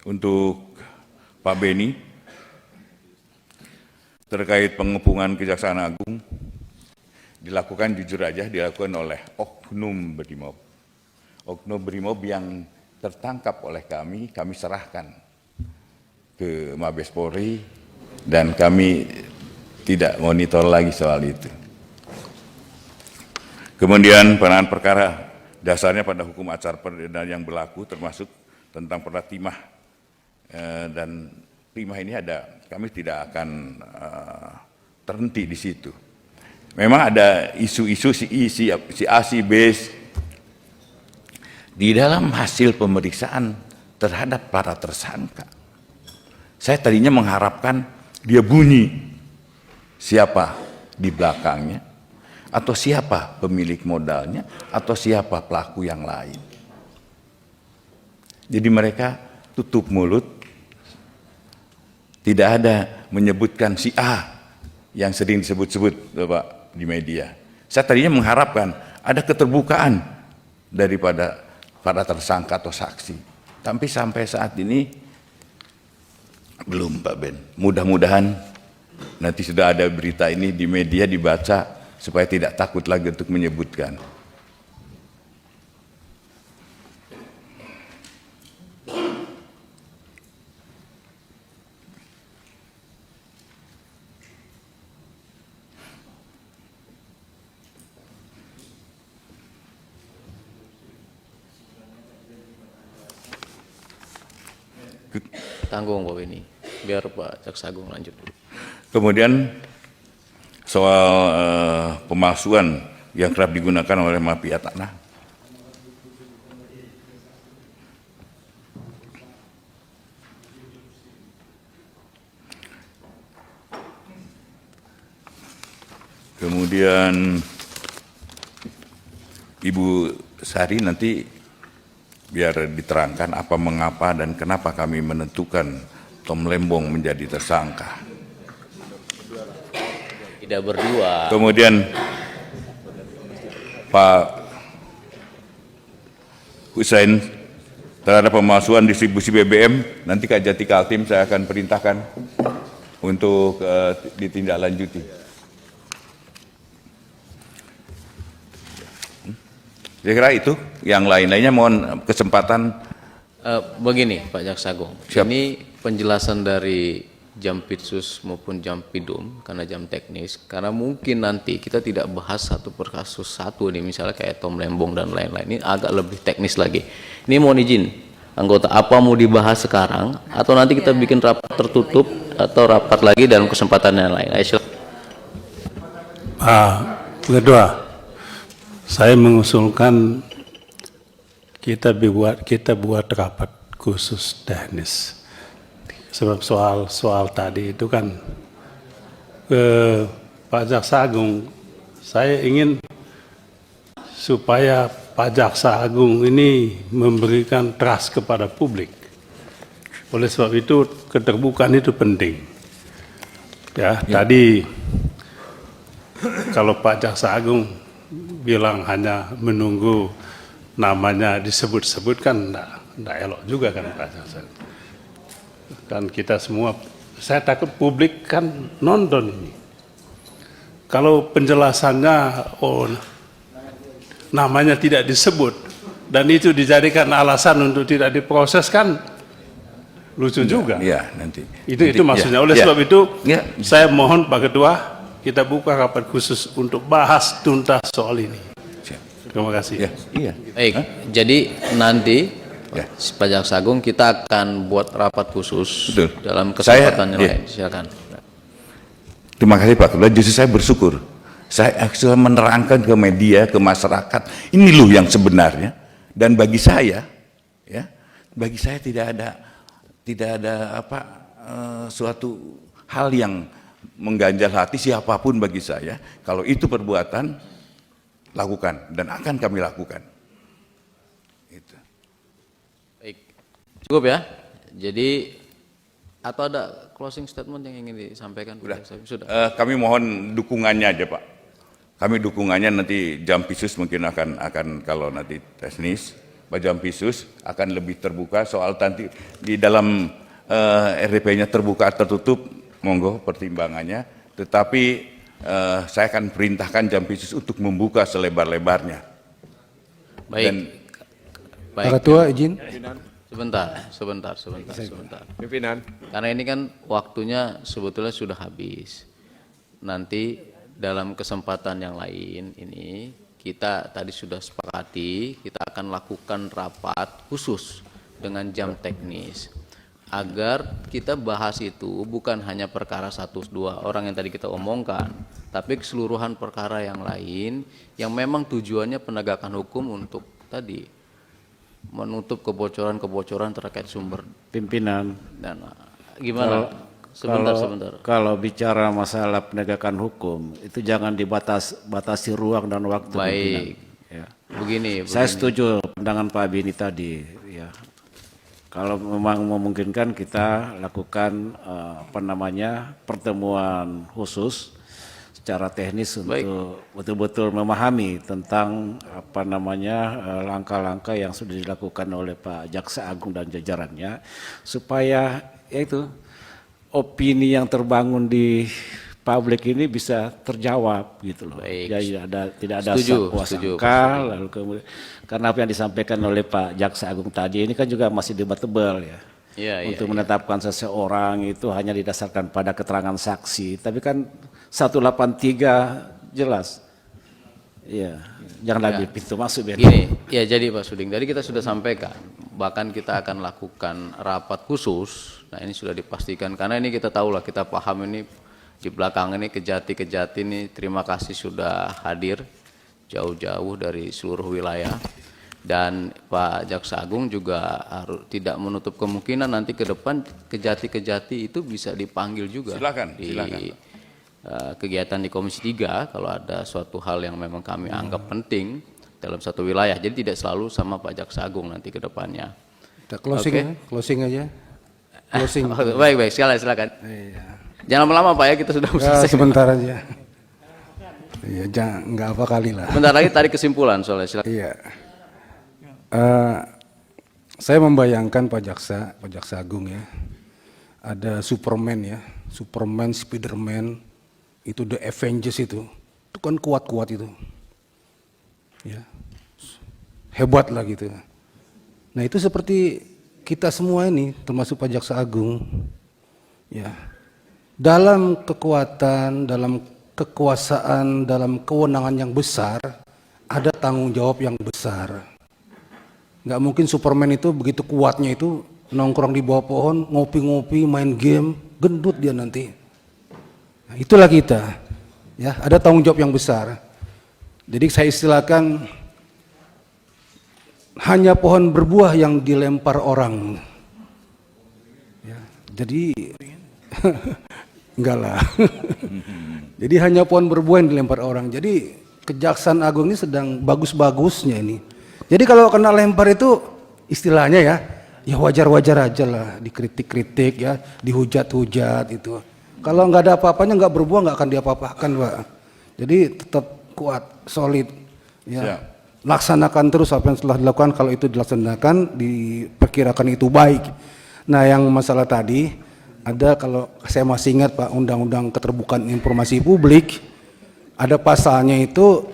Untuk Pak Beni, terkait pengepungan Kejaksaan Agung, dilakukan jujur aja, dilakukan oleh oknum Brimob. Oknum Brimob yang tertangkap oleh kami serahkan ke Mabes Polri, dan kami tidak monitor lagi soal itu. Kemudian penanganan perkara dasarnya pada hukum acara pidana yang berlaku, termasuk tentang perda timah, dan timah ini kami tidak akan terhenti di situ. Memang ada isu-isu si A, si B. Di dalam hasil pemeriksaan terhadap para tersangka, saya tadinya mengharapkan dia bunyi siapa di belakangnya, atau siapa pemilik modalnya, atau siapa pelaku yang lain. Jadi mereka tutup mulut, tidak ada menyebutkan si A yang sering disebut-sebut Bapak di media. Saya tadinya mengharapkan ada keterbukaan daripada para tersangka atau saksi. Tapi sampai saat ini belum, Pak Ben. Mudah-mudahan nanti sudah ada berita ini di media dibaca supaya tidak takut lagi untuk menyebutkan. Tanggung Pak Beni, biar Pak Jaksa Agung lanjut dulu. Kemudian soal pemalsuan yang kerap digunakan oleh mafia tanah. Kemudian Ibu Sari nanti biar diterangkan apa, mengapa, dan kenapa kami menentukan Tom Lembong menjadi tersangka. Tidak berdua. Kemudian Pak Hussein, terhadap pemalsuan distribusi BBM, nanti Kak Jati Kaltim saya akan perintahkan untuk ditindaklanjuti. Saya kira itu, yang lain-lainnya mohon kesempatan. Begini Pak Jaksa Agung, ini penjelasan dari Jampitsus maupun Jampidum karena jam teknis, karena mungkin nanti kita tidak bahas satu per kasus satu nih, misalnya kayak Tom Lembong dan lain-lain, ini agak lebih teknis lagi. Ini mohon izin anggota, apa mau dibahas sekarang atau nanti kita bikin rapat tertutup atau rapat lagi dalam kesempatan yang lain? Ayo, Kedua, saya mengusulkan kita buat rapat khusus teknis. Sebab soal tadi itu kan Pak Jaksa Agung, saya ingin supaya Pak Jaksa Agung ini memberikan trust kepada publik. Oleh sebab itu keterbukaan itu penting. Ya. Tadi kalau Pak Jaksa Agung bilang hanya menunggu namanya disebut-sebut kan enggak elok juga kan Pak Jaksa. Kan kita semua, saya takut publik kan nonton ini. Kalau penjelasannya namanya tidak disebut dan itu dijadikan alasan untuk tidak diproses kan lucu juga. Iya, nanti. Itu maksudnya. Oleh sebab itu saya mohon Pak Ketua, kita buka rapat khusus untuk bahas tuntas soal ini. Terima kasih. Iya. baik, jadi nanti Pak Jaksa Agung kita akan buat rapat khusus. Betul. Dalam kesempatan yang lain. Silakan. Terima kasih Pak Ketua, justru saya bersyukur. Saya menerangkan ke media, ke masyarakat, ini loh yang sebenarnya. Dan bagi saya, tidak ada suatu hal yang mengganjal hati siapapun bagi saya. Kalau itu perbuatan, lakukan dan akan kami lakukan. Itu. Baik, cukup ya. Jadi atau ada closing statement yang ingin disampaikan? Sudah. Kami mohon dukungannya aja Pak. Kami dukungannya nanti Jampitsus mungkin akan kalau nanti teknis Pak Jampisus akan lebih terbuka soal nanti di dalam RDP-nya terbuka tertutup, monggo pertimbangannya. Tetapi saya akan perintahkan Jampisus untuk membuka selebar-lebarnya. Baik. Dan Pak Ketua izin. Sebentar. Pimpinan. Karena ini kan waktunya sebetulnya sudah habis. Nanti dalam kesempatan yang lain ini kita tadi sudah sepakati kita akan lakukan rapat khusus dengan jam teknis agar kita bahas itu bukan hanya perkara 1-2 orang yang tadi kita omongkan, tapi keseluruhan perkara yang lain yang memang tujuannya penegakan hukum untuk tadi menutup kebocoran-kebocoran terkait sumber Pimpinan, dana. Gimana? Sebentar. Kalau bicara masalah penegakan hukum, itu jangan batasi ruang dan waktu. Baik. Pimpinan. Ya. Begini. Saya setuju pandangan Pak Bini tadi. Ya. Kalau memang memungkinkan kita lakukan pertemuan khusus secara teknis untuk betul-betul memahami tentang langkah-langkah yang sudah dilakukan oleh Pak Jaksa Agung dan jajarannya supaya yaitu opini yang terbangun di publik ini bisa terjawab gitu loh. Baik. Jadi tidak ada Setuju. lalu kemudian karena apa yang disampaikan oleh Pak Jaksa Agung tadi ini kan juga masih debatable ya. Untuk menetapkan seseorang itu hanya didasarkan pada keterangan saksi, tapi kan 183 jelas. Ya, jangan lagi pintu masuk biar. Gini, ya jadi Pak Suding, tadi kita sudah sampaikan, bahkan kita akan lakukan rapat khusus. Nah ini sudah dipastikan, karena ini kita tahu lah, kita paham ini di belakang ini kejati-kejati ini, terima kasih sudah hadir jauh-jauh dari seluruh wilayah. Dan Pak Jaksa Agung juga harus tidak menutup kemungkinan nanti ke depan kejati-kejati itu bisa dipanggil juga. Silakan. Kegiatan di Komisi 3 kalau ada suatu hal yang memang kami anggap penting dalam satu wilayah. Jadi tidak selalu sama Pak Jaksa Agung nanti ke depannya. Kita closing aja. Closing. Baik, silakan. Iya. Jangan lama-lama Pak ya, kita sudah selesai. Sebentar aja. Iya, jangan nggak apa kali lah. Bentar lagi tarik kesimpulan soalnya, silakan. Iya. Saya membayangkan Pak Jaksa Agung ya. Ada Superman ya, Superman, Spiderman, itu The Avengers itu kan kuat-kuat itu, ya hebat lah gitu. Nah itu seperti kita semua ini, termasuk Pak Jaksa Agung, ya dalam kekuatan, dalam kekuasaan, dalam kewenangan yang besar, ada tanggung jawab yang besar. Nggak mungkin Superman itu begitu kuatnya itu nongkrong di bawah pohon, ngopi-ngopi, main game, gendut dia nanti. Nah, itulah kita, ya ada tanggung jawab yang besar. Jadi saya istilahkan hanya pohon berbuah yang dilempar orang. Ya, jadi enggak lah. Jadi hanya pohon berbuah yang dilempar orang. Jadi Kejaksaan Agung ini sedang bagus-bagusnya ini. Jadi kalau kena lempar itu istilahnya ya wajar-wajar aja lah, dikritik-kritik ya, dihujat-hujat itu. Kalau nggak ada apa-apanya, nggak berbuah, nggak akan diapa-apakan, Pak. Jadi tetap kuat, solid, ya. Laksanakan terus apa yang telah dilakukan. Kalau itu dilaksanakan, diperkirakan itu baik. Nah, yang masalah tadi ada, kalau saya masih ingat Pak, Undang-Undang Keterbukaan Informasi Publik, ada pasalnya itu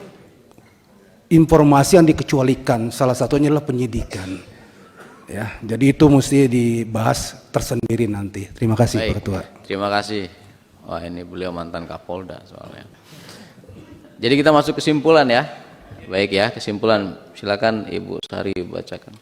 informasi yang dikecualikan. Salah satunya adalah penyidikan. Ya, jadi itu mesti dibahas tersendiri nanti. Terima kasih Pak Ketua. Terima kasih. Wah ini beliau mantan Kapolda soalnya. Jadi kita masuk kesimpulan ya. Baik ya, kesimpulan. Silakan Ibu Sari bacakan.